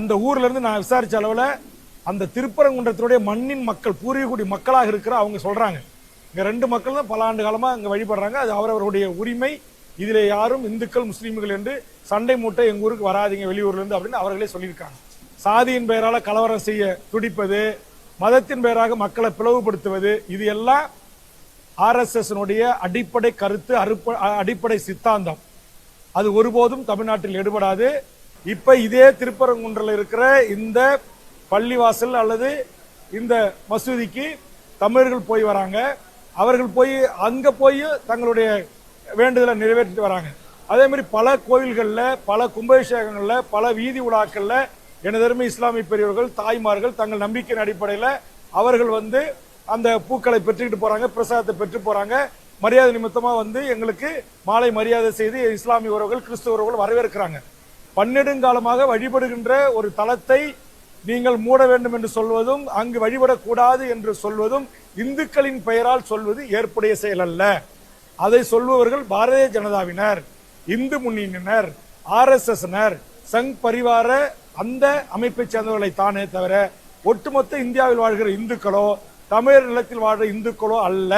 அந்த ஊர்ல இருந்து நான் விசாரிச்ச அளவுல அந்த திருப்பரங்குன்றத்தினுடைய மண்ணின் மக்கள் பூர்வீகுடி மக்களாக இருக்கிற அவங்க சொல்றாங்க, இங்க 2 மக்கள் தான் பல ஆண்டு காலமா அங்க வழிபடுறாங்க. அது அவரவருடைய உரிமை. இதிலே யாரும் இந்துக்கள் முஸ்லீம்கள் என்று சண்டை மூட்டை எங்க ஊருக்கு வராதிங்க வெளியூர்ல இருந்து அப்படின்னு அவர்களே சொல்லியிருக்காங்க. சாதியின் பெயரால கலவரம் செய்ய துடிப்பது, மதத்தின் பெயராக மக்களை பிளவுபடுத்துவது, இது எல்லாம் RSS அடிப்படை கருத்து, அடிப்படை சித்தாந்தம். அது ஒருபோதும் தமிழ்நாட்டில் எடுபடாது. இப்ப இதே திருப்பரங்குன்றில் இருக்கிற இந்த பள்ளிவாசல் அல்லது இந்த மசூதிக்கு தமிழர்கள் போய் வராங்க. அவர்கள் போய் அங்க போய் தங்களுடைய வேண்டுதலை நிறைவேற்றிட்டு வராங்க. அதே மாதிரி பல கோயில்கள்ல, பல கும்பாபிஷேகங்கள்ல, பல வீதி உலாக்கள்ல எனதருமை இஸ்லாமிய பெரியவர்கள், தாய்மார்கள் தங்கள் நம்பிக்கையின் அடிப்படையில் அவர்கள் அந்த பூக்களை பெற்றுக்கிட்டு போறாங்க, பிரசாதத்தை பெற்று போறாங்க. மரியாதை நிமித்தமா எங்களுக்கு மாலை மரியாதை செய்து இஸ்லாமிய உறவுகள், கிறிஸ்துவ உறவுகள் வரவேற்கிறாங்க. பன்னெடுங்காலமாக வழிபடுகின்ற ஒரு தலத்தை நீங்கள் மூட வேண்டும் என்று சொல்வதும், அங்கு வழிபடக்கூடாது என்று சொல்வதும், இந்துக்களின் பெயரால் சொல்வது ஏற்புடைய செயல் அல்ல. அதை சொல்பவர்கள் பாரதிய ஜனதாவினர், இந்து முன்னணியினர், RSSனர், சங் பரிவார அந்த அமைப்பை சேர்ந்தவர்களை தானே தவிர ஒட்டுமொத்த இந்தியாவில் வாழ்கிற இந்துக்களோ தமிழர் நிலத்தில் வாழ்கிற இந்துக்களோ அல்ல.